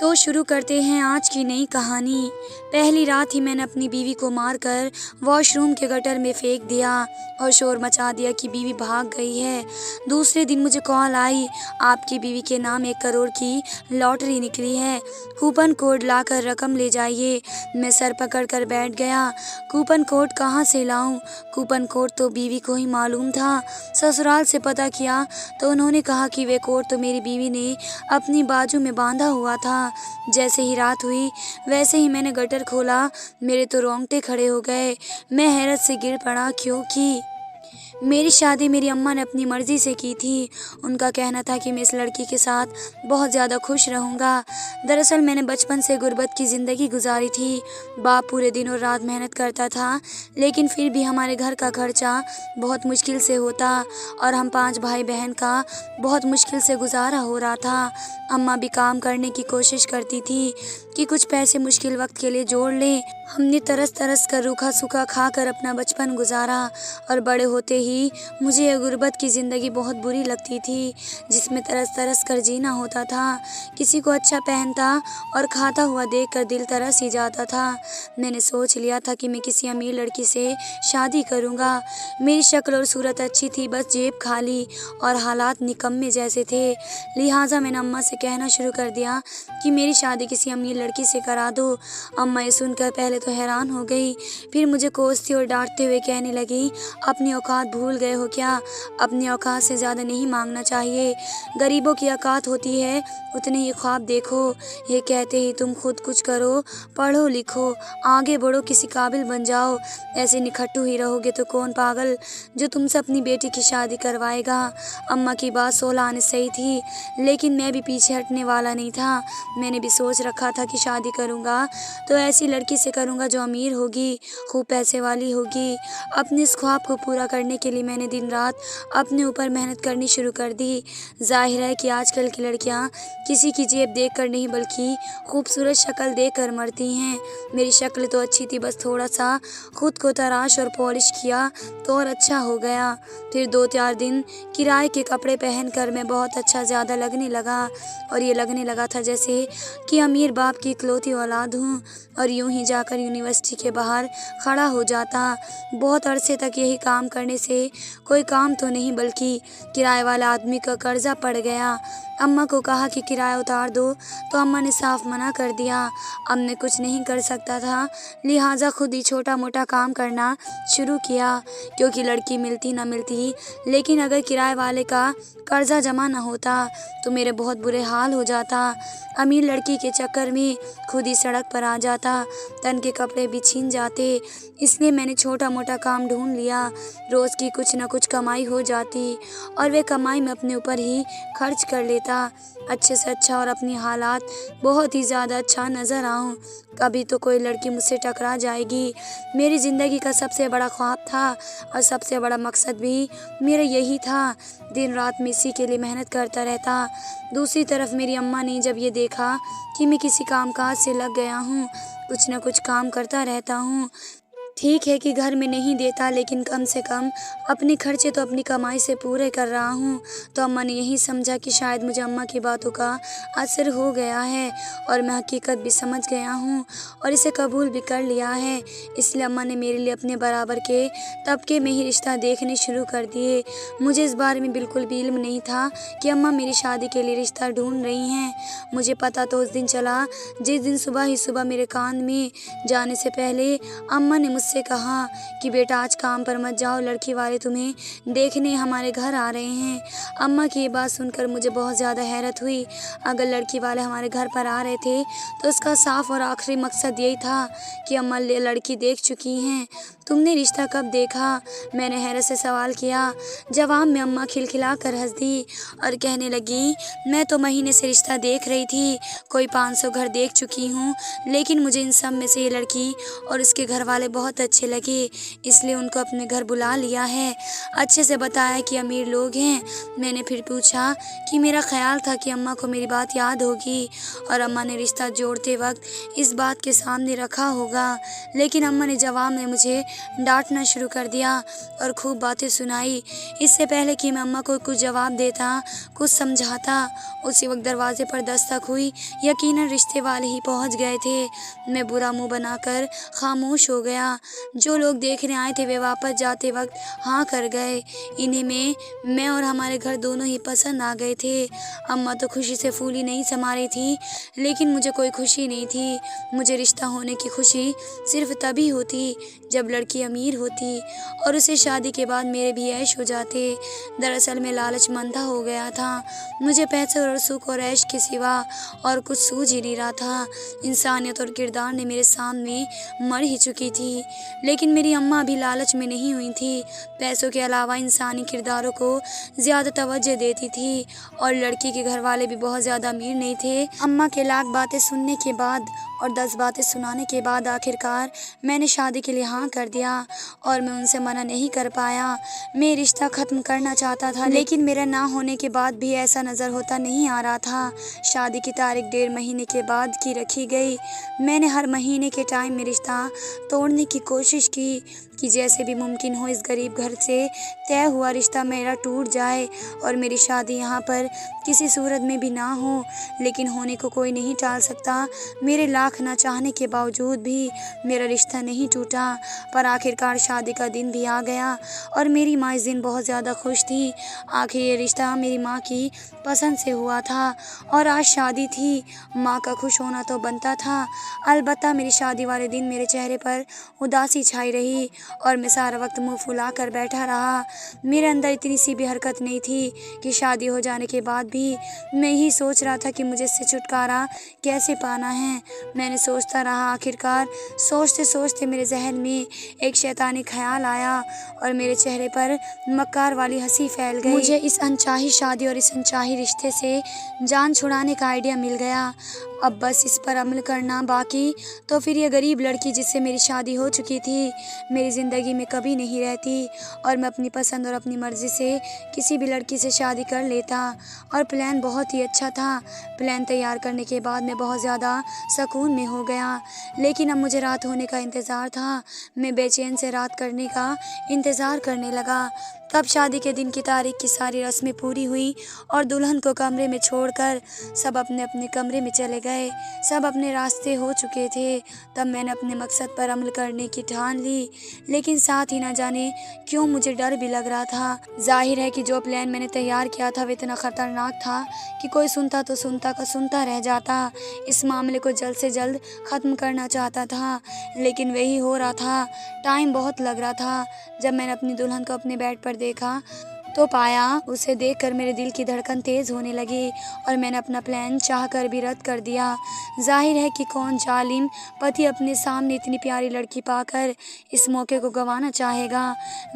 تو شروع کرتے ہیں آج کی نئی کہانی۔ پہلی رات ہی میں نے اپنی بیوی کو مار کر واش روم کے گٹر میں پھینک دیا اور شور مچا دیا کہ بیوی بھاگ گئی ہے۔ دوسرے دن مجھے کال آئی، آپ کی بیوی کے نام 1 کروڑ کی لاٹری نکلی ہے، کوپن کوڈ لا کر رقم لے جائیے۔ میں سر پکڑ کر بیٹھ گیا، کوپن کوڈ کہاں سے لاؤں؟ کوپن کوڈ تو بیوی کو ہی معلوم تھا۔ سسرال سے پتہ کیا تو انہوں نے کہا کہ وہ کوڈ تو میری بیوی نے اپنی بازو میں باندھا ہوا تھا۔ جیسے ہی رات ہوئی ویسے ہی میں نے گٹر کھولا، میرے تو رونگٹے کھڑے ہو گئے۔ میں حیرت سے گر پڑا، کیونکہ میری شادی میری اماں نے اپنی مرضی سے کی تھی۔ ان کا کہنا تھا کہ میں اس لڑکی کے ساتھ بہت زیادہ خوش رہوں گا۔ دراصل میں نے بچپن سے غربت کی زندگی گزاری تھی۔ باپ پورے دن اور رات محنت کرتا تھا، لیکن پھر بھی ہمارے گھر کا خرچہ بہت مشکل سے ہوتا اور ہم 5 بھائی بہن کا بہت مشکل سے گزارا ہو رہا تھا۔ اماں بھی کام کرنے کی کوشش کرتی تھی کہ کچھ پیسے مشکل وقت کے لیے جوڑ لیں۔ ہم نے ترس ترس کر روکھا سوکھا کھا کر اپنا بچپن گزارا اور بڑے ہوتے ہی مجھے یہ غربت کی زندگی بہت بری لگتی تھی، جس میں ترس ترس کر جینا ہوتا تھا۔ کسی کو اچھا پہنتا اور کھاتا ہوا دیکھ کر دل ترس ہی جاتا تھا۔ میں نے سوچ لیا تھا کہ میں کسی امیر لڑکی سے شادی کروں گا۔ میری شکل اور صورت اچھی تھی، بس جیب خالی اور حالات نکمے جیسے تھے۔ لہٰذا میں نے اماں سے کہنا شروع کر دیا کہ میری شادی کسی امیر لڑکی سے کرا دو۔ اماں یہ سن کر پہلے تو حیران ہو گئی، پھر مجھے کوستی اور ڈانٹتے ہوئے کہنے لگی، اپنی اوقات بھول گئے ہو کیا؟ اپنی اوقات سے زیادہ نہیں مانگنا چاہیے۔ غریبوں کی اوقات ہوتی ہے اتنے ہی خواب دیکھو۔ یہ کہتے ہی تم خود کچھ کرو، پڑھو لکھو، آگے بڑھو، کسی قابل بن جاؤ۔ ایسے نکھٹو ہی رہو گے تو کون پاگل جو تم سے اپنی بیٹی کی شادی کروائے گا؟ اماں کی بات 16 آنے صحیح تھی، لیکن میں بھی پیچھے ہٹنے والا نہیں تھا۔ میں نے بھی سوچ رکھا تھا کہ شادی کروں گا تو ایسی لڑکی سے کروں گا جو امیر ہوگی، خوب پیسے والی ہوگی۔ اپنے اس خواب کو پورا کرنے کے لیے میں نے دن رات اپنے اوپر محنت کرنی شروع کر دی۔ ظاہر ہے کہ آج کل کی لڑکیاں کسی کی جیب دیکھ کر نہیں بلکہ خوبصورت شکل دیکھ کر مرتی ہیں۔ میری شکل تو اچھی تھی، بس تھوڑا سا خود کو تراش اور پالش کیا تو اور اچھا ہو گیا۔ پھر 2-4 دن کرائے کے کپڑے پہن کر میں بہت اچھا زیادہ لگنے لگا اور یہ لگنے لگا تھا جیسے کہ امیر باپ کی اکلوتی اولاد ہوں، اور یوں ہی جا کر یونیورسٹی کے باہر کھڑا ہو جاتا۔ بہت عرصے تک یہی کام کرنے سے کوئی کام تو نہیں بلکہ کرائے والے آدمی کا قرضہ پڑ گیا۔ اماں کو کہا کہ کرایہ اتار دو تو اماں نے صاف منع کر دیا۔ اب میں کچھ نہیں کر سکتا تھا، لہٰذا خود ہی چھوٹا موٹا کام کرنا شروع کیا، کیونکہ لڑکی ملتی نہ ملتی، لیکن اگر کرائے والے کا قرضہ جمع نہ ہوتا تو میرے بہت برے حال ہو جاتا۔ امیر لڑکی کے چکر میں خود ہی سڑک پر آ جاتا، تن کے کپڑے بھی چھن جاتے۔ اس لیے میں نے چھوٹا موٹا کام ڈھونڈ لیا، روز کی کچھ نہ کچھ کمائی ہو جاتی اور وہ کمائی میں اپنے اوپر ہی خرچ کر لیتا، اچھے سے اچھا، اور اپنی حالات بہت ہی زیادہ اچھا نظر آؤں۔ کبھی تو کوئی لڑکی مجھ سے ٹکرا جائے گی۔ میری زندگی کا سب سے بڑا خواب تھا اور سب سے بڑا مقصد بھی میرا یہی تھا۔ دن رات میں اسی کے لیے محنت کرتا رہتا۔ دوسری طرف میری اماں نے جب یہ دیکھا کہ میں کسی کام کاج سے لگ گیا ہوں، کچھ نہ کچھ کام کرتا رہتا ہوں، ٹھیک ہے کہ گھر میں نہیں دیتا لیکن کم سے کم اپنے خرچے تو اپنی کمائی سے پورے کر رہا ہوں، تو اماں نے یہی سمجھا کہ شاید مجھے اماں کی باتوں کا اثر ہو گیا ہے اور میں حقیقت بھی سمجھ گیا ہوں اور اسے قبول بھی کر لیا ہے۔ اس لیے اماں نے میرے لیے اپنے برابر کے طبقے میں ہی رشتہ دیکھنے شروع کر دیے۔ مجھے اس بارے میں بالکل بھی علم نہیں تھا کہ اماں میری شادی کے لیے رشتہ ڈھونڈ رہی ہیں۔ مجھے پتہ تو اس دن چلا جس دن صبح ہی صبح میرے کان میں جانے سے پہلے اماں نے مجھ سے کہا کہ بیٹا آج کام پر مت جاؤ، لڑکی والے تمہیں دیکھنے ہمارے گھر آ رہے ہیں۔ اماں کی یہ بات سن کر مجھے بہت زیادہ حیرت ہوئی۔ اگر لڑکی والے ہمارے گھر پر آ رہے تھے تو اس کا صاف اور آخری مقصد یہی تھا کہ اماں لڑکی دیکھ چکی ہیں۔ تم نے رشتہ کب دیکھا؟ میں نے حیرت سے سوال کیا۔ جواب میں اماں کھلکھلا کر ہنس دی اور کہنے لگی، میں تو مہینے سے رشتہ دیکھ رہی تھی، کوئی 500 گھر دیکھ چکی ہوں، لیکن مجھے ان سب میں سے یہ لڑکی اور اس کے گھر والے بہت اچھے لگے، اس لیے ان کو اپنے گھر بلا لیا ہے۔ اچھے سے بتایا کہ امیر لوگ ہیں۔ میں نے پھر پوچھا کہ میرا خیال تھا کہ اماں کو میری بات یاد ہوگی اور اماں نے رشتہ جوڑتے وقت اس بات کے سامنے رکھا ہوگا، لیکن اماں نے جواب میں مجھے डांटना शुरू कर दिया और खूब बातें सुनाई। इससे पहले कि मैं अम्मा को कुछ जवाब देता, कुछ समझाता, उसी वक्त दरवाजे पर दस्तक हुई। यकीनन रिश्ते वाले ही पहुंच गए थे। मैं बुरा मुंह बनाकर खामोश हो गया। जो लोग देखने आए थे वे वापस जाते वक्त हाँ कर गए। इन्हें मैं और हमारे घर दोनों ही पसंद आ गए थे। अम्मा तो खुशी से फूली नहीं समा रही थी, लेकिन मुझे कोई खुशी नहीं थी। मुझे रिश्ता होने की खुशी सिर्फ तभी होती जब लड़की अमीर होती और उसे शादी के बाद मेरे भी ऐश हो जाते। दरअसल मैं लालच मंदा हो गया था। मुझे पैसे और सुख और ऐश के सिवा और कुछ सूझ ही नहीं रहा था। इंसानियत और किरदार ने मेरे सामने मर ही चुकी थी, लेकिन मेरी अम्मा भी लालच में नहीं हुई थी। पैसों के अलावा इंसानी किरदारों को ज़्यादा तवज्जो देती थी और लड़की के घर वाले भी बहुत ज़्यादा अमीर नहीं थे। अम्मा के लाख बातें सुनने के बाद और 10 बातें सुनाने के बाद आखिरकार मैंने शादी के लिए हाँ कर दिया और मैं उनसे मना नहीं कर पाया। मैं रिश्ता ख़त्म करना चाहता था, लेकिन मेरा ना होने के बाद भी ऐसा नज़र होता नहीं आ रहा था। शादी की तारीख 1.5 महीने के बाद की रखी गई। मैंने हर महीने के टाइम में रिश्ता तोड़ने की कोशिश की कि जैसे भी मुमकिन हो इस गरीब घर से तय हुआ रिश्ता मेरा टूट जाए और मेरी शादी यहाँ पर किसी सूरत में भी ना हो। लेकिन होने को कोई नहीं टाल सकता। मेरे लाख ना चाहने के बावजूद भी मेरा रिश्ता नहीं टूटा। पर आखिरकार शादी का दिन भी आ गया और मेरी माँ इस दिन बहुत ज़्यादा खुश थी। आखिर ये रिश्ता मेरी माँ की पसंद से हुआ था और आज शादी थी। माँ का खुश होना तो बनता था। अलबत्ता मेरी शादी वाले दिन मेरे चेहरे पर उदासी छाई रही और मैं सारा वक्त मुंह फुला कर बैठा रहा। मेरे अंदर इतनी सी भी हरकत नहीं थी कि शादी हो जाने के बाद भी मैं यही सोच रहा था कि मुझे इससे छुटकारा कैसे पाना है। मैंने सोचता रहा। आखिरकार सोचते सोचते मेरे जहन में एक शैतानी ख्याल आया और मेरे चेहरे पर मक्कार वाली हंसी फैल गई। मुझे इस अनचाही शादी और इस अनचाही रिश्ते से जान छुड़ाने का आइडिया मिल गया। अब बस इस पर अमल करना बाकी। तो फिर ये गरीब लड़की जिससे मेरी शादी हो चुकी थी मेरी ज़िंदगी में कभी नहीं रहती और मैं अपनी पसंद और अपनी मर्ज़ी से किसी भी लड़की से शादी कर लेता। और प्लान बहुत ही अच्छा था। प्लान तैयार करने के बाद मैं बहुत ज़्यादा सुकून में हो गया, लेकिन अब मुझे रात होने का इंतज़ार था। मैं बेचैन से रात करने का इंतज़ार करने लगा। तब शादी के दिन की तारीख की सारी रस्में पूरी हुई और दुल्हन को कमरे में छोड़कर सब अपने अपने कमरे में चले गए। सब अपने रास्ते हो चुके थे। तब मैंने अपने मकसद पर अमल करने की ठान ली, लेकिन साथ ही न जाने क्यों मुझे डर भी लग रहा था। जाहिर है कि जो प्लान मैंने तैयार किया था वो इतना ख़तरनाक था कि कोई सुनता तो सुनता का सुनता रह जाता। इस मामले को जल्द से जल्द ख़त्म करना चाहता था, लेकिन वही हो रहा था। टाइम बहुत लग रहा था। जब मैंने अपनी दुल्हन को अपने बेड पर देखा तो पाया उसे देखकर मेरे दिल की धड़कन तेज़ होने लगी और मैंने अपना प्लान चाहकर भी रद्द कर दिया। जाहिर है कि कौन जालिम पति अपने सामने इतनी प्यारी लड़की पाकर इस मौके को गंवाना चाहेगा,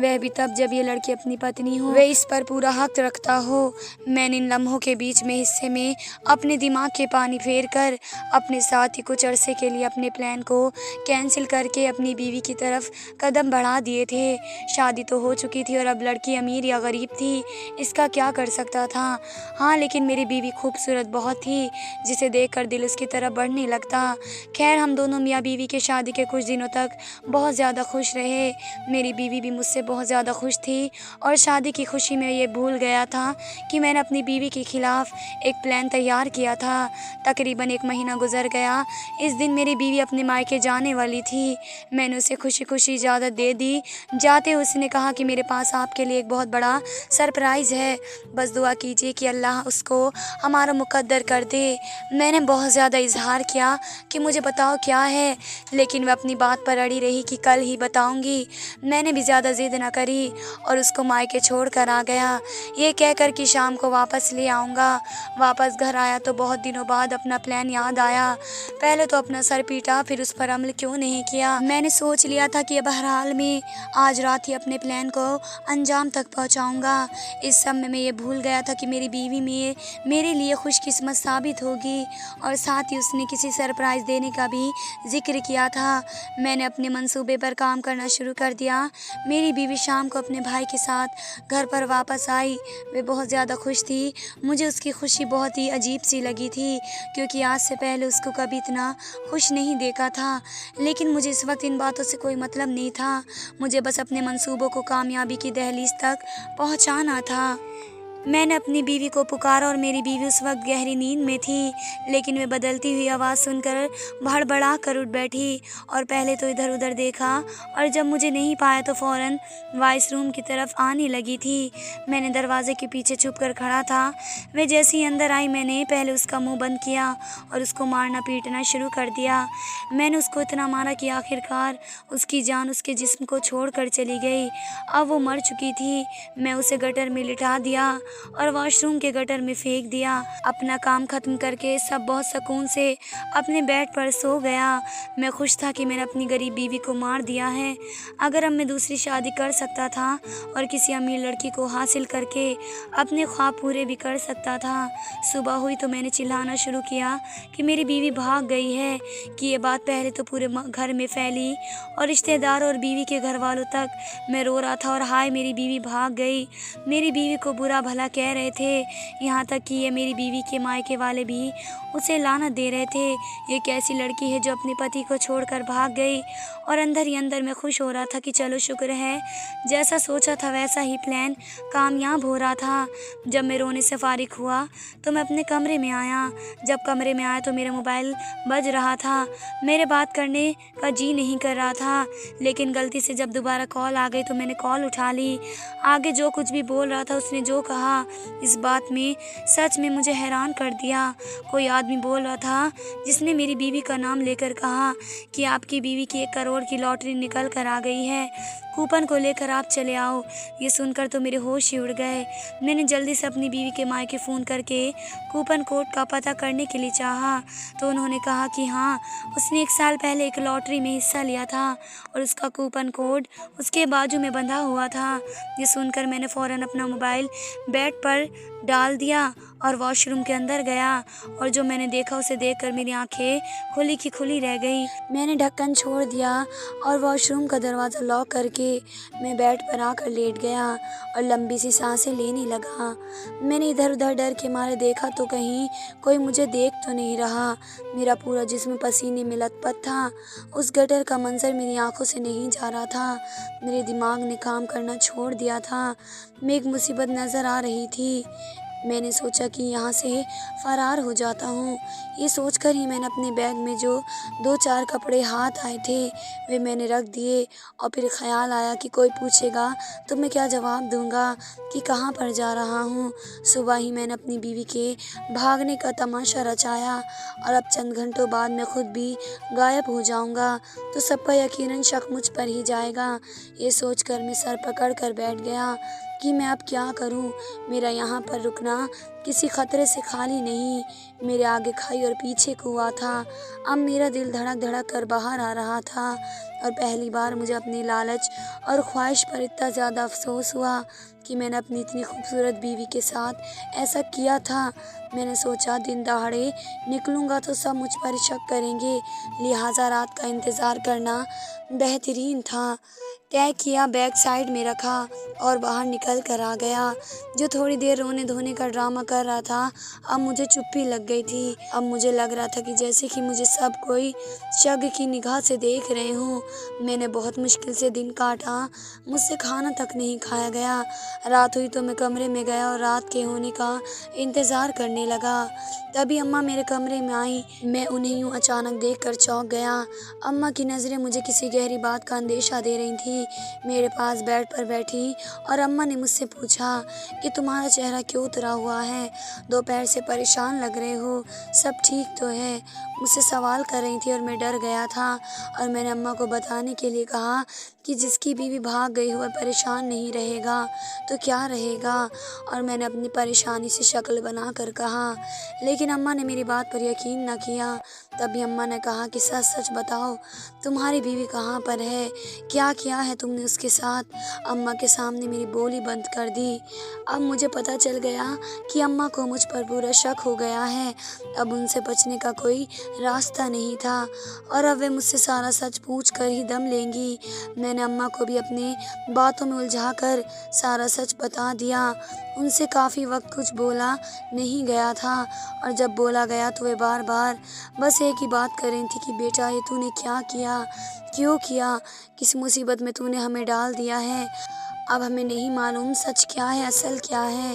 वह भी तब जब ये लड़की अपनी पत्नी हो, वह इस पर पूरा हक रखता हो। मैंने इन लम्हों के बीच में हिस्से में अपने दिमाग के पानी फेर कर अपने साथ ही कुछ अरसे के लिए अपने प्लान को कैंसिल करके अपनी बीवी की तरफ कदम बढ़ा दिए थे। शादी तो हो चुकी थी और अब लड़की अमीर या गरीब थी, इसका क्या कर सकता था। हाँ, लेकिन मेरी बीवी खूबसूरत बहुत थी, जिसे देखकर दिल उसकी तरफ बढ़ने लगता। खैर, हम दोनों मियाँ बीवी के शादी के कुछ दिनों तक बहुत ज़्यादा खुश रहे। मेरी बीवी भी मुझसे बहुत ज़्यादा खुश थी और शादी की खुशी में ये भूल गया था कि मैंने अपनी बीवी के खिलाफ एक प्लान तैयार किया था। तकरीबन 1 महीना गुजर गया। इस दिन मेरी बीवी अपने मायके जाने वाली थी। मैंने उसे खुशी खुशी इजाज़त दे दी। जाते उसने कहा कि मेरे पास आपके लिए एक बहुत बड़ा सरप्राइज़ है, बस दुआ कीजिए कि अल्लाह उसको हमारा मुकद्दर कर दे। मैंने बहुत ज़्यादा इजहार किया कि मुझे बताओ क्या है, लेकिन वह अपनी बात पर अड़ी रही कि कल ही बताऊंगी। मैंने भी ज़्यादा ज़िद न करी और उसको मायके छोड़ कर आ गया, ये कहकर कि शाम को वापस ले आऊँगा। वापस घर आया तो बहुत दिनों बाद अपना प्लान याद आया। पहले तो अपना सर पीटा, फिर उस पर अमल क्यों नहीं किया। मैंने सोच लिया था कि बहरहाल में आज रात ही अपने प्लान को अंजाम तक पहुँचाऊँगा। रहूँगा। इस सब में मैं ये भूल गया था कि मेरी बीवी में मेरे लिए खुशकिस्मत साबित होगी और साथ ही उसने किसी सरप्राइज़ देने का भी ज़िक्र किया था। मैंने अपने मंसूबे पर काम करना शुरू कर दिया। मेरी बीवी शाम को अपने भाई के साथ घर पर वापस आई। वे बहुत ज़्यादा खुश थी। मुझे उसकी खुशी बहुत ही अजीब सी लगी थी क्योंकि आज से पहले उसको कभी इतना खुश नहीं देखा था। लेकिन मुझे इस वक्त इन बातों से कोई मतलब नहीं था। मुझे बस अपने मंसूबों को कामयाबी की दहलीज तक पहुंचाना था। मैंने अपनी बीवी को पुकारा और मेरी बीवी उस वक्त गहरी नींद में थी, लेकिन वे बदलती हुई आवाज़ सुनकर भड़बड़ा कर उठ बैठी और पहले तो इधर उधर देखा और जब मुझे नहीं पाया तो फ़ौरन वॉशरूम की तरफ आने लगी थी। मैंने दरवाजे के पीछे छुप कर खड़ा था। वे जैसे ही अंदर आई मैंने पहले उसका मुंह बंद किया और उसको मारना पीटना शुरू कर दिया। मैंने उसको इतना मारा कि आखिरकार उसकी जान उसके जिस्म को छोड़ कर चली गई। अब वो मर चुकी थी। मैं उसे गटर में लिटा दिया और वॉशरूम के गटर में फेंक दिया। अपना काम खत्म करके सब बहुत सुकून से अपने बेड पर सो गया। मैं खुश था कि मैंने अपनी गरीब बीवी को मार दिया है। अगर अब मैं दूसरी शादी कर सकता था और किसी अमीर लड़की को हासिल करके अपने ख्वाब पूरे भी कर सकता था। सुबह हुई तो मैंने चिल्लाना शुरू किया कि मेरी बीवी भाग गई है। कि ये बात पहले तो पूरे घर में फैली और रिश्तेदार और बीवी के घर वालों तक। मैं रो रहा था और हाय मेरी बीवी भाग गई। मेरी बीवी को बुरा भला कह रहे थे, यहाँ तक कि ये मेरी बीवी के मायके वाले भी उसे लानत दे रहे थे। ये कैसी लड़की है जो अपने पति को छोड़कर भाग गई। और अंदर ही अंदर मैं खुश हो रहा था कि चलो शुक्र है जैसा सोचा था वैसा ही प्लान कामयाब हो रहा था। जब मैं रोने से फारिग हुआ तो मैं अपने कमरे में आया। जब कमरे में आया तो मेरा मोबाइल बज रहा था। मेरे बात करने का जी नहीं कर रहा था, लेकिन गलती से जब दोबारा कॉल आ गई तो मैंने कॉल उठा ली। आगे जो कुछ भी बोल रहा था उसने जो कहा इस बात में सच में मुझे हैरान कर दिया। कोई आदमी बोल रहा था जिसने मेरी बीवी का नाम लेकर कहा कि आपकी बीवी की 1 करोड़ की लॉटरी निकल कर आ गई है, कूपन को लेकर आप चले आओ। ये सुनकर तो मेरे होश ही उड़ गए। मैंने जल्दी से अपनी बीवी के मायके फ़ोन करके कूपन कोड का पता करने के लिए चाहा तो उन्होंने कहा कि हाँ उसने 1 साल पहले एक लॉटरी में हिस्सा लिया था और उसका कूपन कोड उसके बाजू में बंधा हुआ था। ये सुनकर मैंने फ़ौरन अपना मोबाइल बेड पर डाल दिया और वॉशरूम के अंदर गया और जो मैंने देखा उसे देखकर मेरी आंखें खुली की खुली रह गई। मैंने ढक्कन छोड़ दिया और वॉशरूम का दरवाज़ा लॉक करके मैं बेड पर आकर लेट गया और लंबी सी सांसें लेने लगा। मैंने इधर उधर डर के मारे देखा तो कहीं कोई मुझे देख तो नहीं रहा। मेरा पूरा जिस्म पसीने में लथपथ था। उस गटर का मंजर मेरी आंखों से नहीं जा रहा था। मेरे दिमाग ने काम करना छोड़ दिया था। मैं एक मुसीबत नज़र आ रही थी। मैंने सोचा कि यहाँ से फ़रार हो जाता हूँ। ये सोचकर ही मैंने अपने बैग में जो 2-4 कपड़े हाथ आए थे वे मैंने रख दिए और फिर ख़्याल आया कि कोई पूछेगा तो मैं क्या जवाब दूँगा कि कहाँ पर जा रहा हूँ। सुबह ही मैंने अपनी बीवी के भागने का तमाशा रचाया और अब चंद घंटों बाद मैं खुद भी गायब हो जाऊँगा तो सबका यकीनन शक मुझ पर ही जाएगा। ये सोचकर मैं सर पकड़ कर बैठ गया कि मैं अब क्या करूं। मेरा यहाँ पर रुकना किसी खतरे से खाली नहीं। मेरे आगे खाई और पीछे कुआं था। अब मेरा दिल धड़क धड़क कर बाहर आ रहा था और पहली बार मुझे अपनी लालच और ख्वाहिश पर इतना ज़्यादा अफसोस हुआ कि मैंने अपनी इतनी खूबसूरत बीवी के साथ ऐसा किया था। मैंने सोचा दिन दहाड़े निकलूँगा तो सब मुझ पर शक करेंगे, लिहाजा रात का इंतज़ार करना बेहतरीन था। तय किया, बैग साइड में रखा और बाहर निकल कर आ गया। जो थोड़ी देर रोने धोने का ड्रामा कर रहा था अब मुझे चुप्पी लग गई थी। अब मुझे लग रहा था कि जैसे कि मुझे सब कोई शक की निगाह से देख रहे हों। मैंने बहुत मुश्किल से दिन काटा। मुझसे खाना तक नहीं खाया गया। रात हुई तो मैं कमरे में गया और रात के होने का इंतज़ार करने लगा। तभी अम्मा मेरे कमरे में आई। मैं उन्हें यूँ अचानक देखकर चौंक गया। अम्मा की नज़रें मुझे किसी गहरी बात का अंदेशा दे रही थी। मेरे पास बेड पर बैठी और अम्मा ने मुझसे पूछा कि तुम्हारा चेहरा क्यों उतरा हुआ है, दोपहर से परेशान लग रहे हो, सब ठीक तो है। مجھ سے سوال کر رہی تھی اور میں ڈر گیا تھا، اور میں نے اماں کو بتانے کے لیے کہا کہ جس کی بیوی بھاگ گئی ہو پریشان نہیں رہے گا تو کیا رہے گا، اور میں نے اپنی پریشانی سے شکل بنا کر کہا، لیکن اماں نے میری بات پر یقین نہ کیا۔ تبھی اماں نے کہا کہ سچ سچ بتاؤ، تمہاری بیوی کہاں پر ہے، کیا کیا ہے تم نے اس کے ساتھ؟ اماں کے سامنے میری بولی بند کر دی۔ اب مجھے پتہ چل گیا کہ اماں کو مجھ پر پورا شک ہو گیا ہے، اب ان سے بچنے کا کوئی راستہ نہیں تھا، اور اب وہ مجھ سے سارا سچ پوچھ کر ہی دم لیں گی۔ میں نے اماں کو بھی اپنے باتوں میں الجھا کر سارا سچ بتا دیا۔ ان سے کافی وقت کچھ بولا نہیں گیا تھا، اور جب بولا گیا تو وہ بار بار بس ایک ہی بات کر رہی تھی کہ بیٹا یہ تو نے کیا کیا، کیوں کیا، کس مصیبت میں تو نے ہمیں ڈال دیا ہے، اب ہمیں نہیں معلوم سچ کیا ہے، اصل کیا ہے۔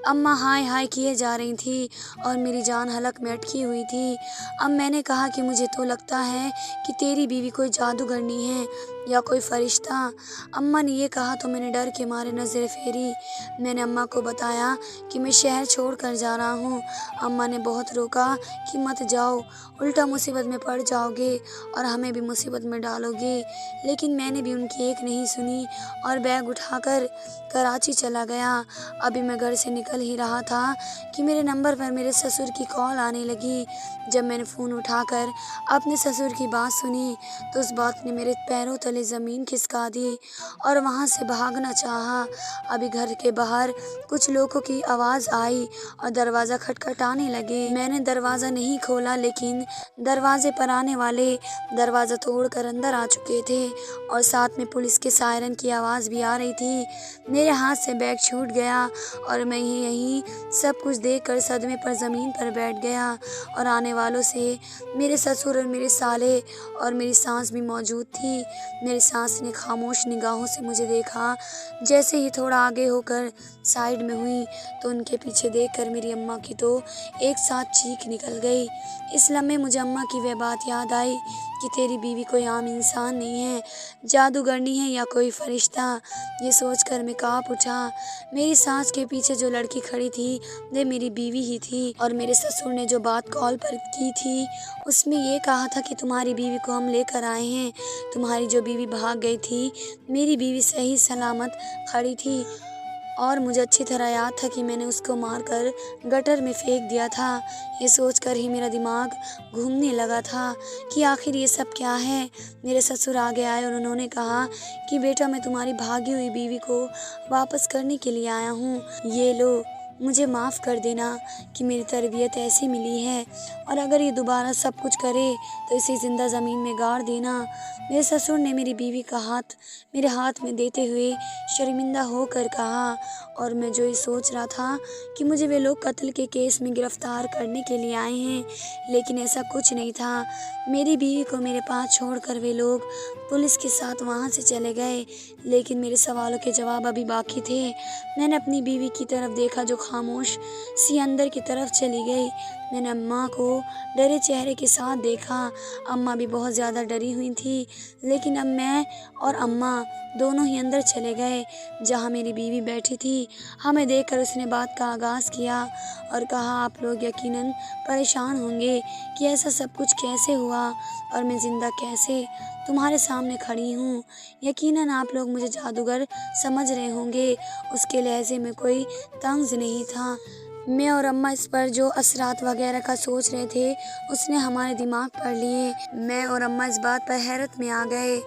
اماں ہائے ہائے کیے جا رہی تھی اور میری جان حلق میں اٹکی ہوئی تھی۔ اب میں نے کہا کہ مجھے تو لگتا ہے کہ تیری بیوی کوئی جادوگرنی ہے یا کوئی فرشتہ۔ اماں نے یہ کہا تو میں نے ڈر کے مارے نظر پھیری۔ میں نے اماں کو بتایا کہ میں شہر چھوڑ کر جا رہا ہوں۔ اماں نے بہت روکا کہ مت جاؤ، الٹا مصیبت میں پڑ جاؤ گے اور ہمیں بھی مصیبت میں ڈالو گے، لیکن میں نے بھی ان کی ایک نہیں سنی اور بیگ اٹھا کر کراچی چلا گیا۔ ابھی میں گھر سے نکل ہی رہا تھا کہ میرے نمبر پر میرے سسر کی کال آنے لگی۔ جب میں نے فون اٹھا کر اپنے سسر کی بات سنی تو اس بات نے میرے پیروں تلے زمین کھسکا دی اور وہاں سے بھاگنا چاہا۔ ابھی گھر کے باہر کچھ لوگوں کی آواز آئی اور دروازہ کھٹکھٹانے لگے۔ میں نے دروازہ نہیں کھولا، لیکن دروازے پر آنے والے دروازہ توڑ کر اندر آ چکے تھے اور ساتھ میں پولیس کے سائرن کی آواز بھی آ رہی تھی۔ میرے ہاتھ سے بیگ چھوٹ گیا اور میں یہیں سب کچھ دیکھ کر صدمے پر زمین پر بیٹھ گیا، اور آنے والوں سے میرے سسر اور میرے سالے اور میری ساس بھی موجود تھی۔ میری ساس نے خاموش نگاہوں سے مجھے دیکھا۔ جیسے ہی تھوڑا آگے ہو کر سائیڈ میں ہوئی تو ان کے پیچھے دیکھ کر میری اماں کی تو ایک ساتھ چیخ نکل گئی۔ اس لمحے مجھے اماں کی وہ بات یاد آئی کہ تیری بیوی کوئی عام انسان نہیں ہے، جادوگرنی ہے یا کوئی فرشتہ۔ یہ سوچ کر میں کانپ اٹھا۔ میری سانس کے پیچھے جو لڑکی کھڑی تھی وہ میری بیوی ہی تھی، اور میرے سسر نے جو بات کال پر کی تھی اس میں یہ کہا تھا کہ تمہاری بیوی کو ہم لے کر آئے ہیں۔ تمہاری جو بیوی بھاگ گئی تھی، میری بیوی صحیح سلامت کھڑی تھی، اور مجھے اچھی طرح یاد تھا کہ میں نے اس کو مار کر گٹر میں پھینک دیا تھا۔ یہ سوچ کر ہی میرا دماغ گھومنے لگا تھا کہ آخر یہ سب کیا ہے۔ میرے سسر آگے آئے اور انہوں نے کہا کہ بیٹا میں تمہاری بھاگی ہوئی بیوی کو واپس کرنے کے لیے آیا ہوں، یہ لو، مجھے معاف کر دینا کہ میری تربیت ایسی ملی ہے، اور اگر یہ دوبارہ سب کچھ کرے تو اسے زندہ زمین میں گاڑ دینا۔ میرے سسر نے میری بیوی کا ہاتھ میرے ہاتھ میں دیتے ہوئے شرمندہ ہو کر کہا، اور میں جو یہ سوچ رہا تھا کہ مجھے وہ لوگ قتل کے کیس میں گرفتار کرنے کے لیے آئے ہیں، لیکن ایسا کچھ نہیں تھا۔ میری بیوی کو میرے پاس چھوڑ کر وہ لوگ پولیس کے ساتھ وہاں سے چلے گئے، لیکن میرے سوالوں کے جواب ابھی باقی تھے۔ میں نے اپنی بیوی کی طرف دیکھا جو خاموش سی اندر کی طرف چلی گئی۔ میں نے اماں کو ڈرے چہرے کے ساتھ دیکھا۔ اماں بھی بہت زیادہ ڈری ہوئی تھی، لیکن اب میں اور اماں دونوں ہی اندر چلے گئے جہاں میری بیوی بیٹھی تھی۔ ہمیں دیکھ کر اس نے بات کا آغاز کیا اور کہا، آپ لوگ یقیناً پریشان ہوں گے کہ ایسا سب کچھ کیسے ہوا اور میں زندہ کیسے تمہارے سامنے کھڑی ہوں۔ یقیناً آپ لوگ مجھے جادوگر سمجھ رہے ہوں گے۔ اس کے لہجے میں کوئی طنز نہیں تھا۔ میں اور اماں اس پر جو اثرات وغیرہ کا سوچ رہے تھے اس نے ہمارے دماغ پڑھ لیے۔ میں اور اماں اس بات پر حیرت میں آ گئے۔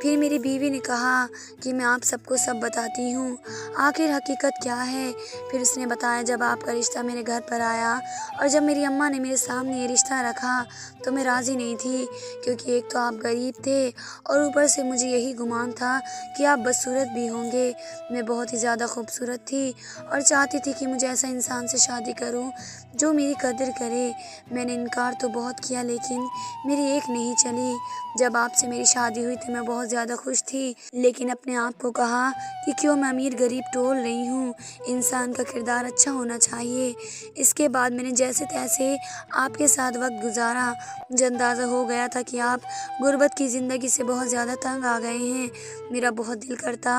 پھر میری بیوی نے کہا کہ میں آپ سب کو سب بتاتی ہوں، آخر حقیقت کیا ہے۔ پھر اس نے بتایا، جب آپ کا رشتہ میرے گھر پر آیا اور جب میری اماں نے میرے سامنے یہ رشتہ رکھا تو میں راضی نہیں تھی، کیونکہ ایک تو آپ غریب تھے اور اوپر سے مجھے یہی گمان تھا کہ آپ بدصورت بھی ہوں گے۔ میں بہت ہی زیادہ خوبصورت تھی اور چاہتی تھی کہ مجھے ایسا انسان سے شادی کروں جو میری قدر کرے۔ میں نے انکار تو بہت کیا لیکن میری ایک نہیں چلی۔ جب آپ سے میری شادی ہوئی تو میں بہت ज़्यादा खुश थी, लेकिन अपने आप को कहा कि क्यों मैं अमीर गरीब टोल रही हूँ, इंसान का किरदार अच्छा होना चाहिए। इसके बाद मैंने जैसे तैसे आपके साथ वक्त गुजारा। मुझे अंदाज़ा हो गया था कि आप गुर्बत की ज़िंदगी से बहुत ज़्यादा तंग आ गए हैं। मेरा बहुत दिल करता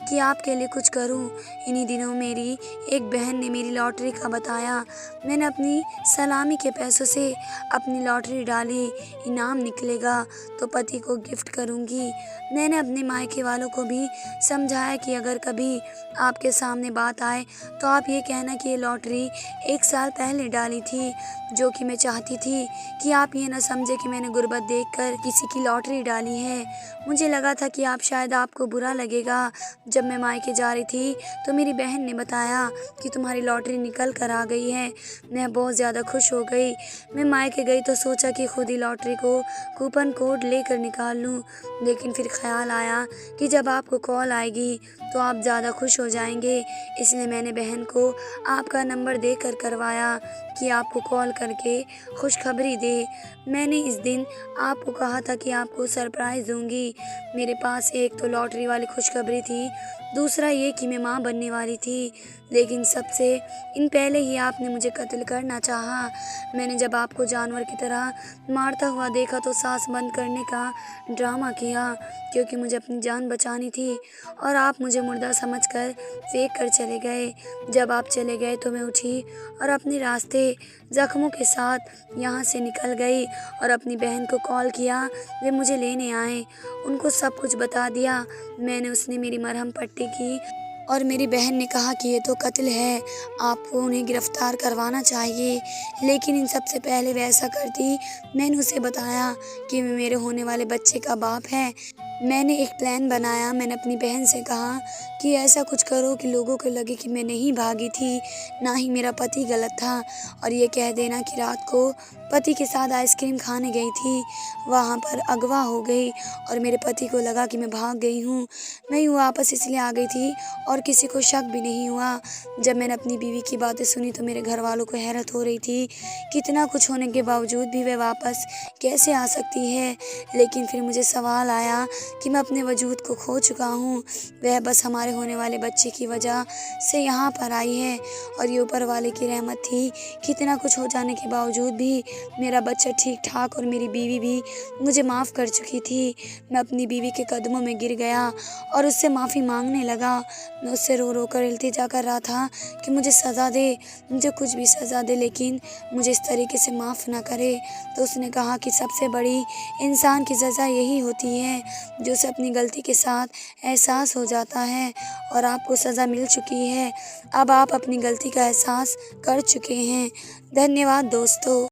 कि आपके लिए कुछ करूं। इन्हीं दिनों मेरी एक बहन ने मेरी लॉटरी का बताया। मैंने अपनी सलामी के पैसों से अपनी लॉटरी डाली। इनाम निकलेगा तो पति को गिफ्ट करूंगी। मैंने अपने मायके वालों को भी समझाया कि अगर कभी आपके सामने बात आए तो आप ये कहना कि ये लॉटरी 1 साल पहले डाली थी, जो कि मैं चाहती थी कि आप ये ना समझे कि मैंने गुर्बत देखकर किसी की लॉटरी डाली है। मुझे लगा था कि शायद आपको बुरा लगेगा। जब मैं मायके जा रही थी तो मेरी बहन ने बताया कि तुम्हारी लॉटरी निकल कर आ गई है। मैं बहुत ज़्यादा खुश हो गई। मैं मायके गई तो सोचा कि खुद ही लॉटरी को कूपन कोड लेकर निकाल लूँ, लेकिन फिर ख्याल आया कि जब आपको कॉल आएगी तो आप ज़्यादा खुश हो जाएंगे, इसलिए मैंने बहन को आपका नंबर देकर करवाया कि आपको कॉल करके खुशखबरी दे। मैंने इस दिन आपको कहा था कि आपको सरप्राइज़ दूंगी। मेरे पास एक तो लॉटरी वाली खुशखबरी थी, दूसरा ये कि मैं माँ बनने वाली थी, लेकिन सबसे इन पहले ही आपने मुझे कत्ल करना चाहा। मैंने जब आपको जानवर की तरह मारता हुआ देखा तो सांस बंद करने का ड्रामा किया, क्योंकि मुझे अपनी जान बचानी थी और आप मुझे मुर्दा समझकर फेंक कर चले गए। जब आप चले गए तो मैं उठी और अपने रास्ते जख्मों के साथ यहाँ से निकल गई और अपनी बहन को कॉल किया, वे मुझे लेने आए। उनको सब कुछ बता दिया। उसने मेरी मरहम पट्टी की और मेरी बहन ने कहा कि ये तो कत्ल है, आपको उन्हें गिरफ्तार करवाना चाहिए। लेकिन इन सबसे पहले वह ऐसा करती, मैंने उसे बताया कि मेरे होने वाले बच्चे का बाप है। मैंने एक प्लान बनाया। मैंने अपनी बहन से कहा कि ऐसा कुछ करो कि लोगों को लगे कि मैं नहीं भागी थी, ना ही मेरा पति गलत था, और ये कह देना कि रात को पति के साथ आइसक्रीम खाने गई थी, वहाँ पर अगवा हो गई और मेरे पति को लगा कि मैं भाग गई हूँ। मैं यूँ वापस इसलिए आ गई थी और किसी को शक भी नहीं हुआ। जब मैंने अपनी बीवी की बातें सुनी तो मेरे घर वालों को हैरत हो रही थी कि इतना कुछ होने के बावजूद भी वह वापस कैसे आ सकती है। लेकिन फिर मुझे सवाल आया कि मैं अपने वजूद को खो चुका हूँ। वह बस हमारे होने वाले बच्चे की वजह से यहाँ पर आई है और ये ऊपर वाले की रहमत थी कि इतना कुछ हो जाने के बावजूद भी मेरा बच्चा ठीक ठाक और मेरी बीवी भी मुझे माफ़ कर चुकी थी। मैं अपनी बीवी के कदमों में गिर गया और उससे माफ़ी मांगने लगा। मैं उससे रो रो कर इल्तिजा कर रहा था कि मुझे सज़ा दे, मुझे कुछ भी सज़ा दे, लेकिन मुझे इस तरीके से माफ़ ना करे। तो उसने कहा कि सबसे बड़ी इंसान की सज़ा यही होती है जो उसे अपनी गलती के साथ एहसास हो जाता है, और आपको सज़ा मिल चुकी है। अब आप अपनी गलती का एहसास कर चुके हैं। धन्यवाद दोस्तों।